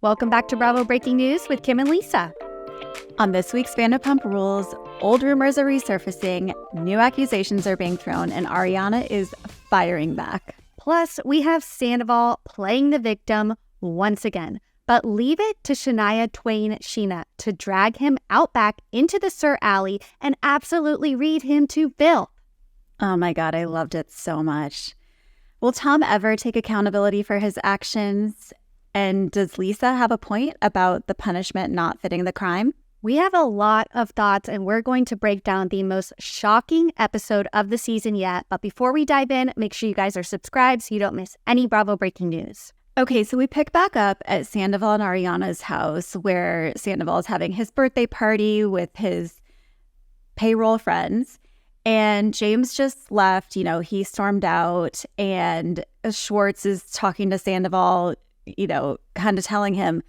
Welcome back to Bravo Breaking News with Kim and Lisa. On this week's Vanderpump Rules, old rumors are resurfacing, new accusations are being thrown, and Ariana is firing back. Plus, we have Sandoval playing the victim once again. But leave it to Shania Twain Sheena to drag him out back into the Sir Alley and absolutely read him to filth. Oh my God, I loved it so much. Will Tom ever take accountability for his actions? And does Lisa have a point about the punishment not fitting the crime? We have a lot of thoughts, and we're going to break down the most shocking episode of the season yet. But before we dive in, make sure you guys are subscribed so you don't miss any Bravo breaking news. Okay, so we pick back up at Sandoval and Ariana's house where Sandoval is having his birthday party with his payroll friends. And James just left, he stormed out, and Schwartz is talking to Sandoval, kind of telling him,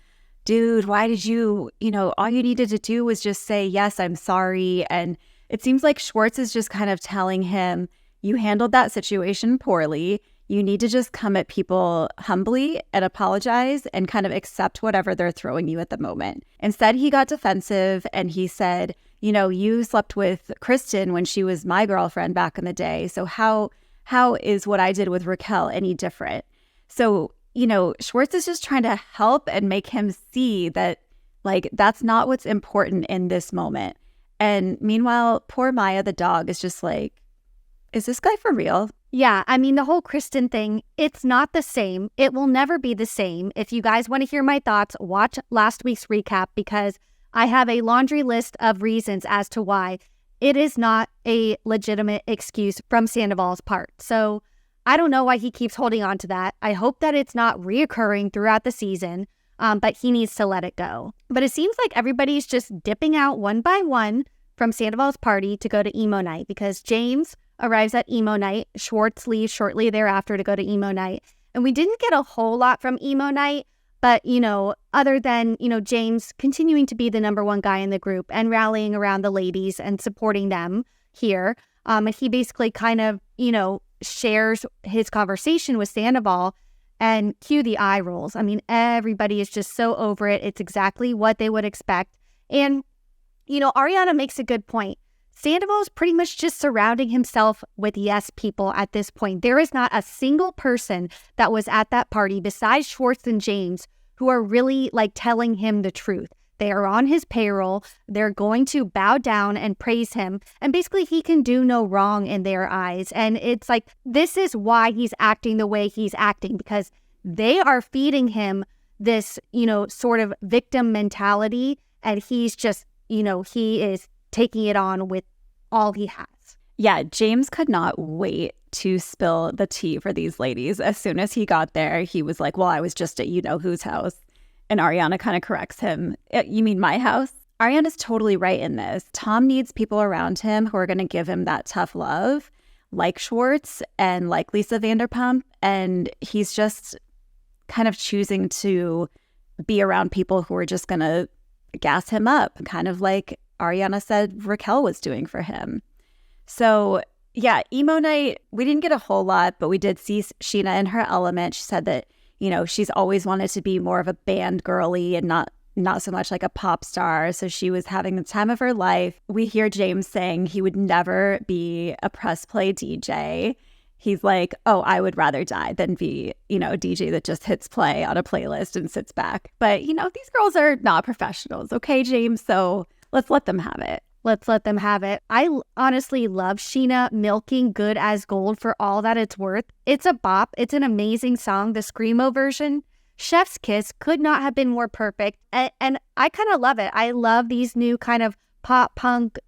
dude, why did you, all you needed to do was just say, yes, I'm sorry. And it seems like Schwartz is just kind of telling him, you handled that situation poorly. You need to just come at people humbly and apologize and kind of accept whatever they're throwing you at the moment. Instead, he got defensive and he said, you slept with Kristen when she was my girlfriend back in the day. So how is what I did with Raquel any different? So Schwartz is just trying to help and make him see that, that's not what's important in this moment. And meanwhile, poor Maya, the dog, is just like, is this guy for real? Yeah, the whole Kristen thing, it's not the same. It will never be the same. If you guys want to hear my thoughts, watch last week's recap because I have a laundry list of reasons as to why it is not a legitimate excuse from Sandoval's part. So I don't know why he keeps holding on to that. I hope that it's not reoccurring throughout the season, but he needs to let it go. But it seems like everybody's just dipping out one by one from Sandoval's party to go to emo night because James arrives at emo night. Schwartz leaves shortly thereafter to go to emo night. And we didn't get a whole lot from emo night, but, other than, James continuing to be the number one guy in the group and rallying around the ladies and supporting them here. And he basically kind of, shares his conversation with Sandoval and cue the eye rolls. Everybody is just so over it. It's exactly what they would expect. And, Ariana makes a good point. Sandoval is pretty much just surrounding himself with yes people at this point. There is not a single person that was at that party besides Schwartz and James who are really telling him the truth. They are on his payroll. They're going to bow down and praise him. And basically he can do no wrong in their eyes. And it's this is why he's acting the way he's acting, because they are feeding him this, sort of victim mentality. And he's just, he is taking it on with all he has. Yeah, James could not wait to spill the tea for these ladies. As soon as he got there, he was like, well, I was just at whose house. And Ariana kind of corrects him. You mean my house? Ariana's totally right in this. Tom needs people around him who are going to give him that tough love, like Schwartz and like Lisa Vanderpump. And he's just kind of choosing to be around people who are just going to gas him up, kind of like Ariana said Raquel was doing for him. So yeah, emo night, we didn't get a whole lot, but we did see Sheena in her element. She said that, she's always wanted to be more of a band girly and not so much like a pop star. So she was having the time of her life. We hear James saying he would never be a press play DJ. He's like, oh, I would rather die than be, a DJ that just hits play on a playlist and sits back. But, these girls are not professionals. Okay, James. So let's let them have it. Let's let them have it. I honestly love Sheena milking Good as Gold for all that it's worth. It's a bop. It's an amazing song. The Screamo version, Chef's Kiss, could not have been more perfect. And I kind of love it. I love these new kind of pop punk,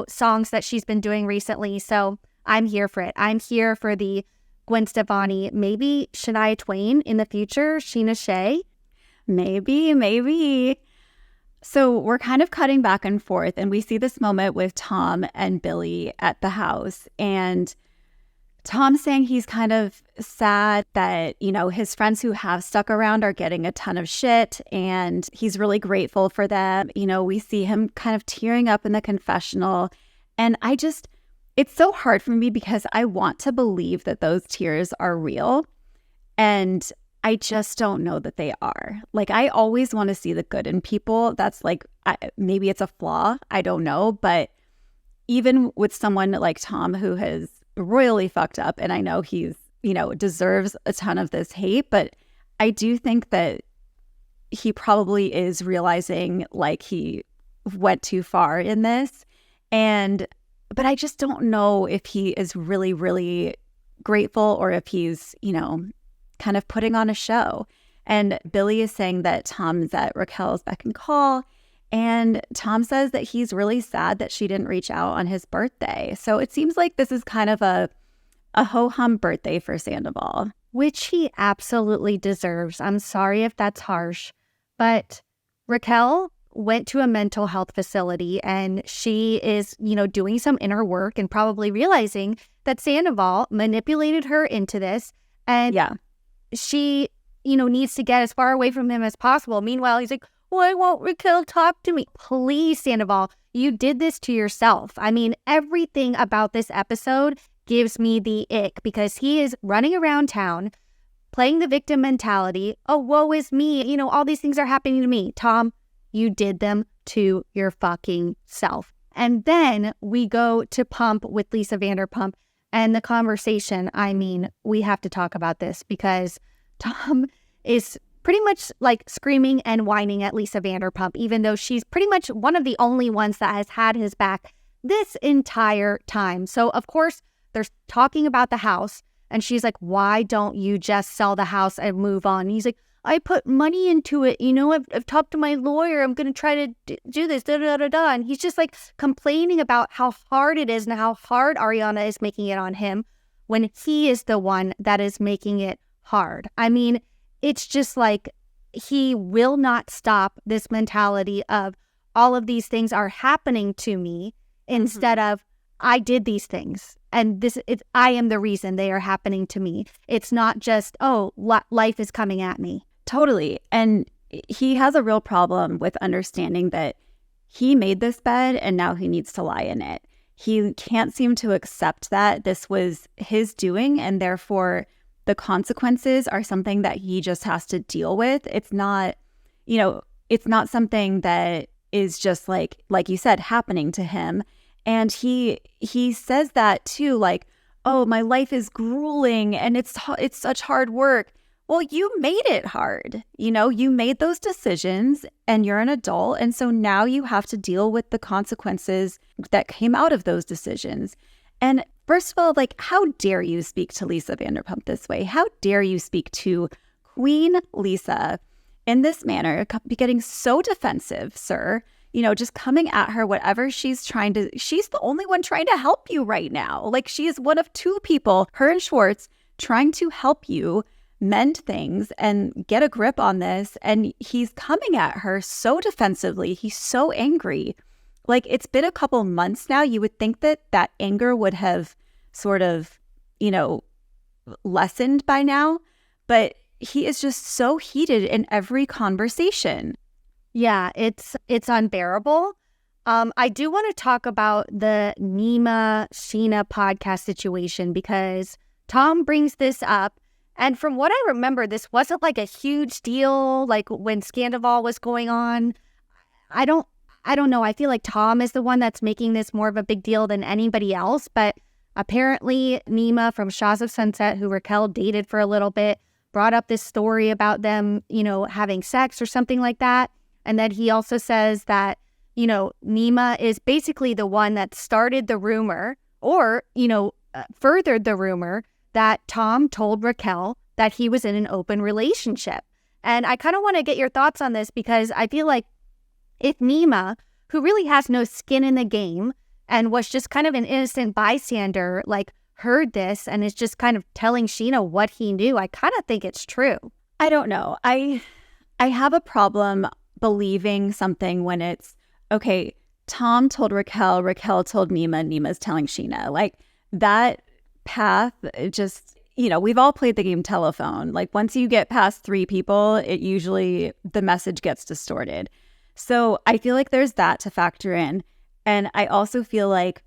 songs that she's been doing recently. So I'm here for it. I'm here for the Gwen Stefani, maybe Shania Twain in the future, Sheena Shea. Maybe. So we're kind of cutting back and forth, and we see this moment with Tom and Billy at the house. And Tom saying he's kind of sad that, his friends who have stuck around are getting a ton of shit, and he's really grateful for them. We see him kind of tearing up in the confessional. And it's so hard for me because I want to believe that those tears are real. And I just don't know that they are. Like, I always want to see the good in people. That's like, maybe it's a flaw. I don't know. But even with someone like Tom, who has royally fucked up, and I know he's, deserves a ton of this hate, but I do think that he probably is realizing like he went too far in this. But I just don't know if he is really, really grateful or if he's, kind of putting on a show. And Billy is saying that Tom's at Raquel's beck and call. And Tom says that he's really sad that she didn't reach out on his birthday. So it seems like this is kind of a ho-hum birthday for Sandoval. Which he absolutely deserves. I'm sorry if that's harsh. But Raquel went to a mental health facility and she is, doing some inner work and probably realizing that Sandoval manipulated her into this. And she, needs to get as far away from him as possible. Meanwhile, he's like, why won't Raquel talk to me? Please, Sandoval, you did this to yourself. I mean, everything about this episode gives me the ick because he is running around town playing the victim mentality. Oh, woe is me. All these things are happening to me. Tom, you did them to your fucking self. And then we go to Pump with Lisa Vanderpump and the conversation. I mean, we have to talk about this because Tom is pretty much like screaming and whining at Lisa Vanderpump, even though she's pretty much one of the only ones that has had his back this entire time. So, of course, they're talking about the house. And she's like, why don't you just sell the house and move on? And he's like, I put money into it. I've talked to my lawyer. I'm going to try to do this, da-da-da-da. And he's just like complaining about how hard it is and how hard Ariana is making it on him when he is the one that is making it hard. I mean, it's just like he will not stop this mentality of all of these things are happening to me instead of I did these things. And I am the reason they are happening to me. It's not just, life is coming at me. Totally. And he has a real problem with understanding that he made this bed and now he needs to lie in it. He can't seem to accept that this was his doing and therefore the consequences are something that he just has to deal with. It's not, it's not something that is just like you said, happening to him. And he says that too, like, oh, my life is grueling and it's such hard work. Well, you made it hard. You made those decisions and you're an adult. And so now you have to deal with the consequences that came out of those decisions. And first of all, like, how dare you speak to Lisa Vanderpump this way? How dare you speak to Queen Lisa in this manner, getting so defensive, sir? Just coming at her, whatever she's the only one trying to help you right now. Like, she is one of two people, her and Schwartz, trying to help you mend things and get a grip on this. And he's coming at her so defensively. He's so angry. Like, it's been a couple months now. You would think that anger would have sort of, lessened by now. But he is just so heated in every conversation. Yeah, it's unbearable. I do want to talk about the Nema Sheena podcast situation because Tom brings this up. And from what I remember, this wasn't like a huge deal like when Sandoval was going on. I don't know. I feel like Tom is the one that's making this more of a big deal than anybody else. But apparently Nema from Shaws of Sunset, who Raquel dated for a little bit, brought up this story about them, having sex or something like that. And then he also says that, Nema is basically the one that started the rumor or, furthered the rumor that Tom told Raquel that he was in an open relationship. And I kind of want to get your thoughts on this because I feel like if Nema, who really has no skin in the game and was just kind of an innocent bystander, like heard this and is just kind of telling Sheena what he knew, I kind of think it's true. I don't know. I have a problem believing something when it's, okay, Tom told Raquel, Raquel told Nema, Nema's telling Sheena. Like, that path, it just, we've all played the game telephone. Like, once you get past three people, it usually, the message gets distorted. So I feel like there's that to factor in. And I also feel like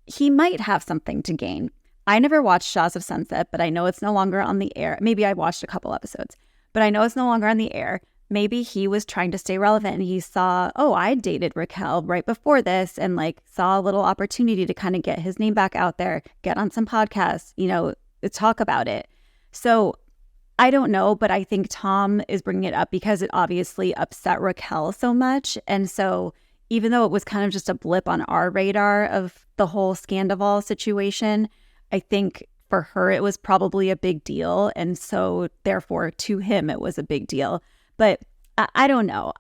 he might have something to gain. I never watched Shaws of Sunset, but I know it's no longer on the air. Maybe I watched a couple episodes, but I know it's no longer on the air. Maybe he was trying to stay relevant and he saw, oh, I dated Raquel right before this, and like saw a little opportunity to kind of get his name back out there, get on some podcasts, talk about it. So I don't know, but I think Tom is bringing it up because it obviously upset Raquel so much. And so even though it was kind of just a blip on our radar of the whole Sandoval situation, I think for her it was probably a big deal. And so therefore to him it was a big deal. But I don't know.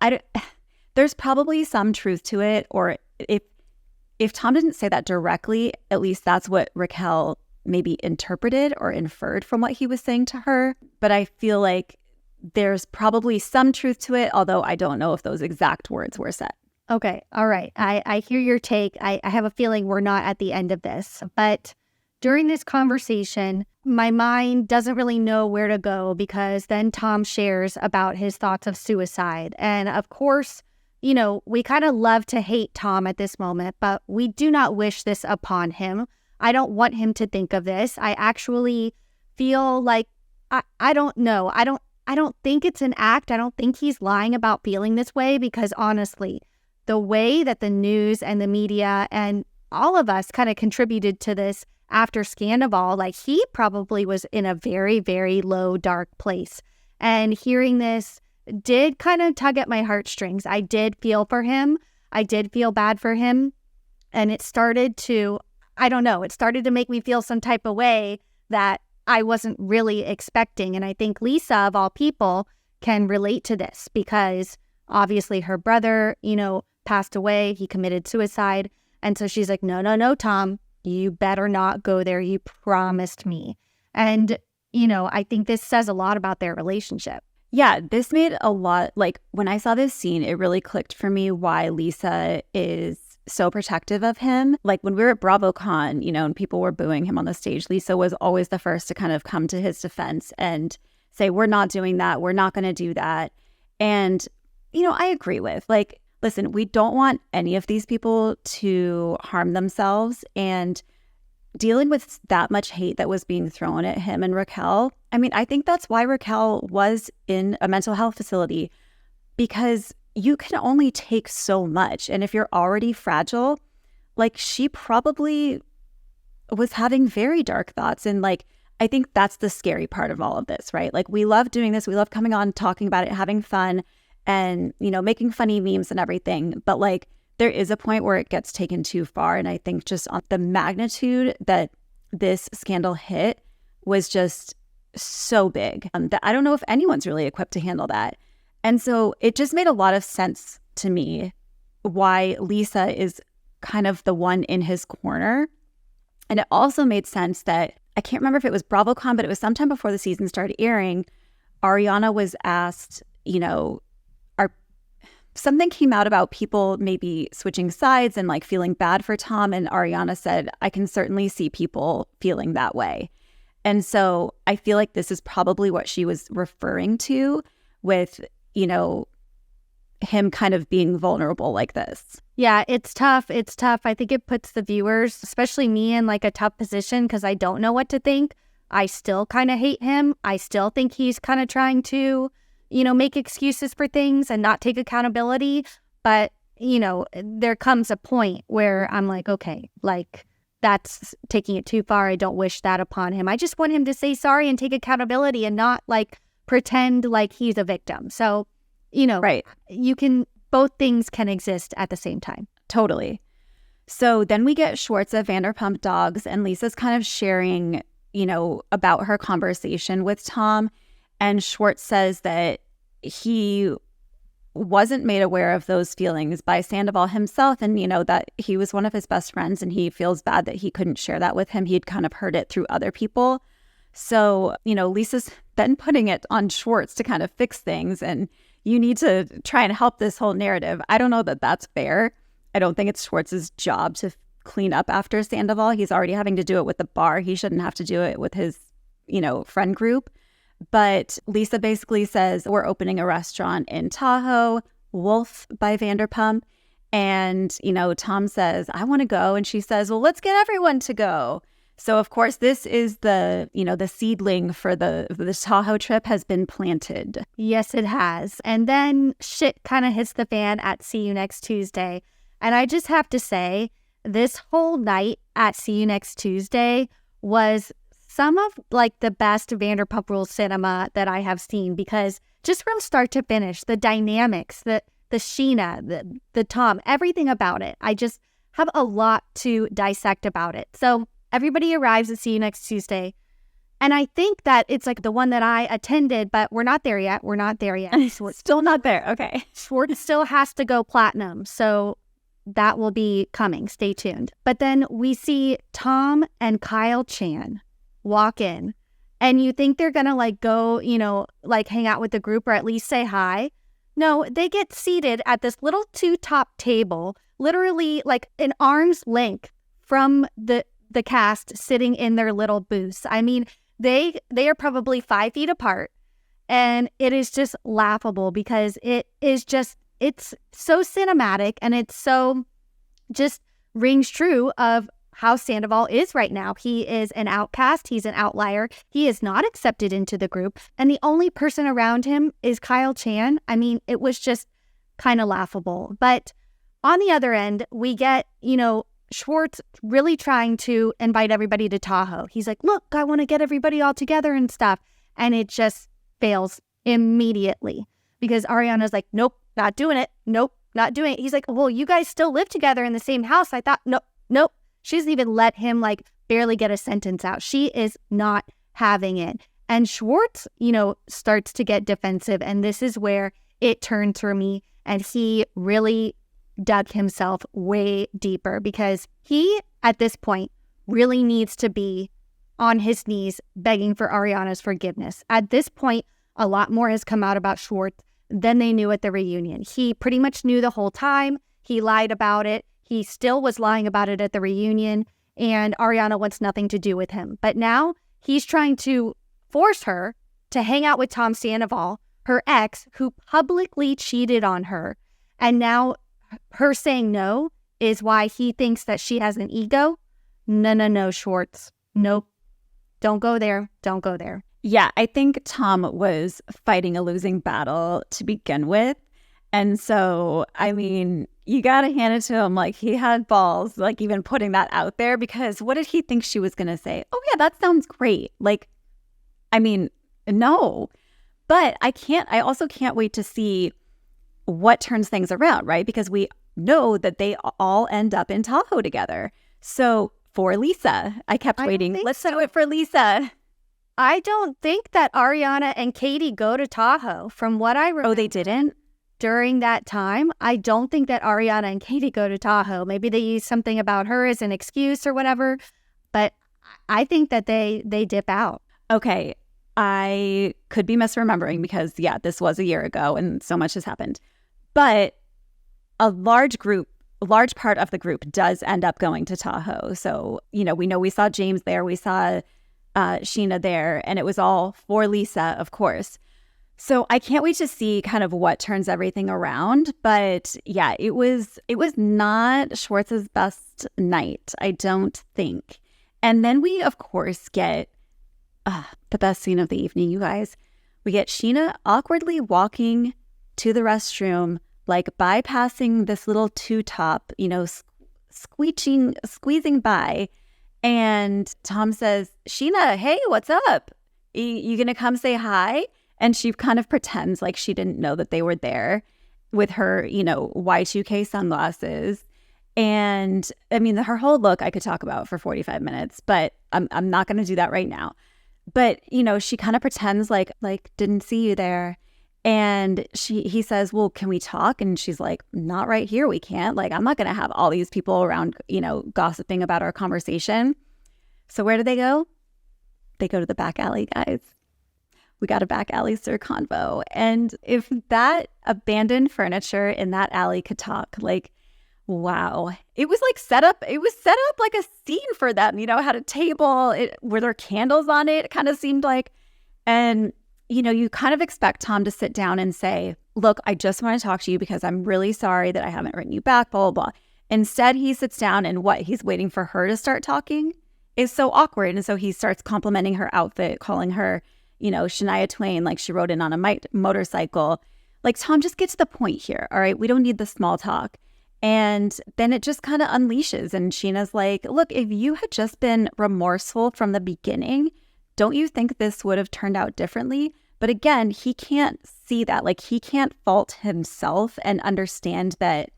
There's probably some truth to it. Or if Tom didn't say that directly, at least that's what Raquel maybe interpreted or inferred from what he was saying to her. But I feel like there's probably some truth to it, although I don't know if those exact words were said. Okay. All right. I hear your take. I have a feeling we're not at the end of this. But during this conversation, my mind doesn't really know where to go because then Tom shares about his thoughts of suicide. And of course, we kind of love to hate Tom at this moment, but we do not wish this upon him. I don't want him to think of this. I actually feel like, I don't know. I don't think it's an act. I don't think he's lying about feeling this way because honestly, the way that the news and the media and all of us kind of contributed to this after Sandoval, like he probably was in a very, very low, dark place. And hearing this did kind of tug at my heartstrings. I did feel for him. I did feel bad for him. And it started to, I don't know, it started to make me feel some type of way that I wasn't really expecting. And I think Lisa, of all people, can relate to this because obviously her brother, passed away. He committed suicide. And so she's like, no, Tom, you better not go there. You promised me. And, I think this says a lot about their relationship. Yeah, this made a lot, like when I saw this scene, it really clicked for me why Lisa is so protective of him. Like when we were at BravoCon, and people were booing him on the stage, Lisa was always the first to kind of come to his defense and say, we're not doing that. We're not going to do that. And, I agree with, like, listen, we don't want any of these people to harm themselves. And dealing with that much hate that was being thrown at him and Raquel, I think that's why Raquel was in a mental health facility, because you can only take so much. And if you're already fragile, like she probably was having very dark thoughts. And like, I think that's the scary part of all of this, right? Like we love doing this. We love coming on, talking about it, having fun and, making funny memes and everything. But like, there is a point where it gets taken too far. And I think just on the magnitude that this scandal hit was just so big that I don't know if anyone's really equipped to handle that. And so it just made a lot of sense to me why Lisa is kind of the one in his corner. And it also made sense that, I can't remember if it was BravoCon, but it was sometime before the season started airing, Ariana was asked, something came out about people maybe switching sides and like feeling bad for Tom. And Ariana said, I can certainly see people feeling that way. And so I feel like this is probably what she was referring to with, him kind of being vulnerable like this. Yeah, it's tough. It's tough. I think it puts the viewers, especially me, in like a tough position because I don't know what to think. I still kind of hate him. I still think he's kind of trying to, make excuses for things and not take accountability. But, there comes a point where I'm like, okay, like that's taking it too far. I don't wish that upon him. I just want him to say sorry and take accountability and not like pretend like he's a victim. So, right. Both things can exist at the same time. Totally. So then we get Schwartz at Vanderpump Dogs and Lisa's kind of sharing, about her conversation with Tom. And Schwartz says that he wasn't made aware of those feelings by Sandoval himself. And, that he was one of his best friends and he feels bad that he couldn't share that with him. He'd kind of heard it through other people. So, Lisa's then putting it on Schwartz to kind of fix things. And you need to try and help this whole narrative. I don't know that that's fair. I don't think it's Schwartz's job to clean up after Sandoval. He's already having to do it with the bar. He shouldn't have to do it with his, friend group. But Lisa basically says, we're opening a restaurant in Tahoe, Wolf by Vanderpump. And, Tom says, I want to go. And she says, well, let's get everyone to go. So, of course, this is the seedling for the Tahoe trip has been planted. Yes, it has. And then shit kind of hits the fan at See You Next Tuesday. And I just have to say, this whole night at See You Next Tuesday was some of like the best Vanderpump Rules cinema that I have seen, because just from start to finish, the dynamics, the Sheena, the Tom, everything about it. I just have a lot to dissect about it. So everybody arrives at See You Next Tuesday. And I think that it's like the one that I attended, but we're not there yet. Still not there. Okay. Schwartz still has to go platinum. So that will be coming. Stay tuned. But then we see Tom and Kyle Chan walk in. And you think they're going to like go, like hang out with the group or at least say hi. No, they get seated at this little two-top table, literally like an arm's length from the cast sitting in their little booths. I mean, they are probably 5 feet apart, and it is just laughable because it's so cinematic, and it's so just rings true of how Sandoval is right now. He is an outcast. He's an outlier. He is not accepted into the group, and the only person around him is Kyle Chan. I mean, it was just kind of laughable. But on the other end, we get, Schwartz really trying to invite everybody to Tahoe. He's like, look, I want to get everybody all together and stuff. And it just fails immediately because Ariana's like, nope, not doing it. Nope, not doing it. He's like, well, you guys still live together in the same house. I thought, nope. She doesn't even let him like barely get a sentence out. She is not having it. And Schwartz, starts to get defensive. And this is where it turned for me. And he really dug himself way deeper because he, at this point, really needs to be on his knees begging for Ariana's forgiveness. At this point, a lot more has come out about Schwartz than they knew at the reunion. He pretty much knew the whole time. He lied about it. He still was lying about it at the reunion, and Ariana wants nothing to do with him. But now he's trying to force her to hang out with Tom Sandoval, her ex, who publicly cheated on her. And now her saying no is why he thinks that she has an ego. No, Schwartz. Nope. Don't go there. Don't go there. Yeah, I think Tom was fighting a losing battle to begin with. And so, I mean, you got to hand it to him. Like, he had balls, like, even putting that out there, because what did he think she was going to say? Oh, yeah, that sounds great. Like, I mean, no. But I also can't wait to see what turns things around, right? Because we know that they all end up in Tahoe together. So for Lisa, I kept waiting. Let's do it for Lisa. I don't think that Ariana and Katie go to Tahoe. From what I remember. Oh, they didn't? During that time, I don't think that Ariana and Katie go to Tahoe. Maybe they use something about her as an excuse or whatever. But I think that they dip out. Okay. I could be misremembering because, yeah, this was a year ago and so much has happened. But a large part of the group does end up going to Tahoe. So, we saw James there. We saw Sheena there. And it was all for Lisa, of course. So I can't wait to see kind of what turns everything around. But yeah, it was not Schwartz's best night, I don't think. And then we, of course, get the best scene of the evening, you guys. We get Sheena awkwardly walking to the restroom, like bypassing this little two-top, squeezing by. And Tom says, Sheena, hey, what's up? You gonna come say hi? And she kind of pretends like she didn't know that they were there with her, Y2K sunglasses. And I mean, her whole look I could talk about for 45 minutes, but I'm not going to do that right now. But, she kind of pretends like didn't see you there. And he says, well, can we talk? And she's like, not right here. We can't. Like, I'm not going to have all these people around, gossiping about our conversation. So where do they go? They go to the back alley, guys. We got a back alley Sir Convo. And if that abandoned furniture in that alley could talk, like, wow. It was like set up like a scene for them, had a table. Were there candles on it? It kind of seemed like. And, you kind of expect Tom to sit down and say, look, I just want to talk to you because I'm really sorry that I haven't written you back, blah, blah, blah. Instead, he sits down and he's waiting for her to start talking. is so awkward. And so he starts complimenting her outfit, calling her, Shania Twain, like she rode in on a motorcycle. Like, Tom, just get to the point here. All right. We don't need the small talk. And then it just kind of unleashes. And Sheena's like, look, if you had just been remorseful from the beginning, don't you think this would have turned out differently? But again, he can't see that. Like, he can't fault himself and understand that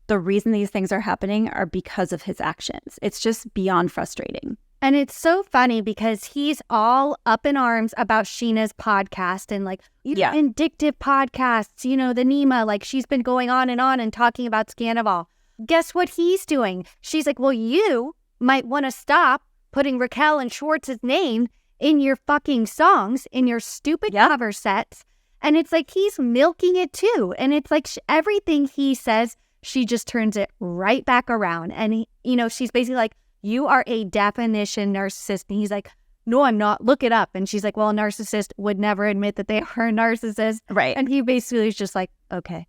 the reason these things are happening are because of his actions. It's just beyond frustrating. And it's so funny because he's all up in arms about Sheena's podcast and like, vindictive podcasts, the Nema, like she's been going on and talking about Sandoval. Guess what he's doing? She's like, well, you might want to stop putting Raquel and Schwartz's name in your fucking songs, in your stupid cover sets. And it's like he's milking it too. And it's like everything he says, she just turns it right back around. And, she's basically like, you are a definition narcissist. And he's like, no, I'm not. Look it up. And she's like, well, a narcissist would never admit that they are a narcissist. Right. And he basically is just like, okay.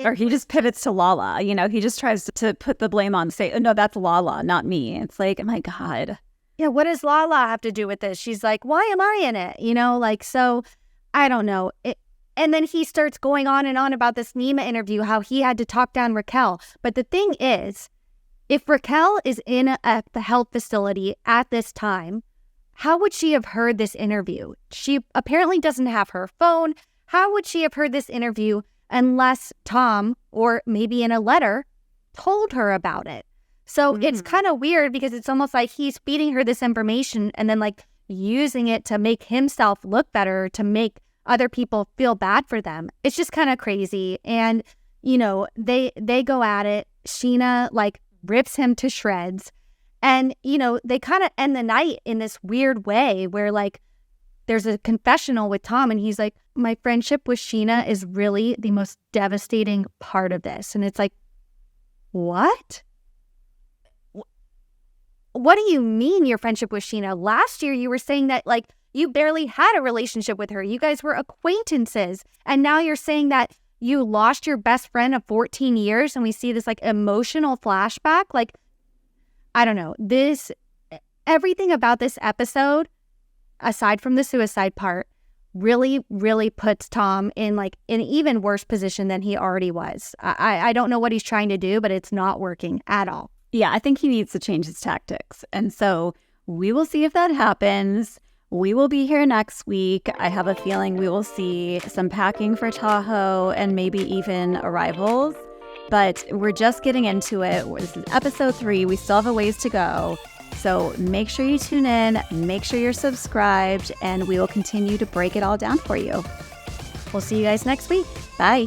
Or he just pivots to Lala. He just tries to put the blame on, say, oh, no, that's Lala, not me. It's like, oh my God. Yeah, what does Lala have to do with this? She's like, why am I in it? So I don't know. And then he starts going on and on about this Nema interview, how he had to talk down Raquel. But the thing is, if Raquel is in a health facility at this time, how would she have heard this interview? She apparently doesn't have her phone. How would she have heard this interview unless Tom, or maybe in a letter, told her about it? So it's kind of weird because it's almost like he's feeding her this information and then like using it to make himself look better, to make other people feel bad for them. It's just kind of crazy. And, they go at it. Sheena like rips him to shreds. And, they kind of end the night in this weird way where like there's a confessional with Tom and he's like, my friendship with Sheena is really the most devastating part of this. And it's like, what? What do you mean your friendship with Sheena? Last year you were saying that like you barely had a relationship with her. You guys were acquaintances. And now you're saying that you lost your best friend of 14 years and we see this like emotional flashback. Like, I don't know. Everything about this episode, aside from the suicide part, really, really puts Tom in like an even worse position than he already was. I don't know what he's trying to do, but it's not working at all. Yeah, I think he needs to change his tactics. And so we will see if that happens. We will be here next week. I have a feeling we will see some packing for Tahoe and maybe even arrivals. But we're just getting into it. This is episode 3. We still have a ways to go. So make sure you tune in. Make sure you're subscribed. And we will continue to break it all down for you. We'll see you guys next week. Bye.